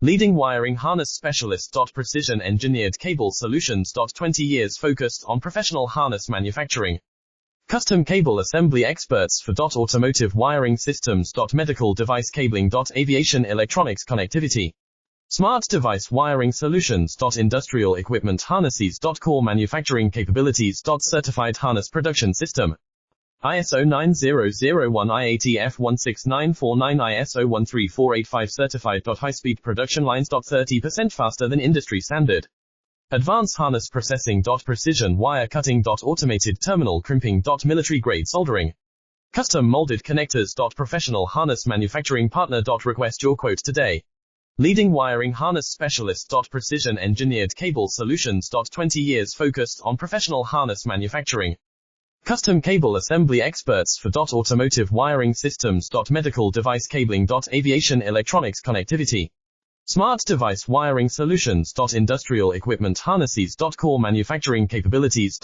Leading wiring harness specialist. Precision engineered cable solutions. 20 years focused on professional harness manufacturing. Custom cable assembly experts for automotive wiring systems. Medical device cabling. Aviation electronics connectivity. Smart device wiring solutions. Industrial equipment harnesses. Core manufacturing capabilities. Certified harness production system. ISO 9001 IATF 16949 ISO 13485 certified. High-speed production lines. 30% faster than industry standard. Advanced harness processing. Precision wire cutting. Automated terminal crimping. Military grade soldering. Custom molded connectors. Professional harness manufacturing partner. Request your quote today. Leading wiring harness specialist. Precision engineered cable solutions. 20 years focused on professional harness manufacturing. Custom cable assembly experts for automotive wiring systems. Medical device cabling. Aviation electronics connectivity. Smart device wiring solutions. Industrial equipment harnesses. Core manufacturing capabilities.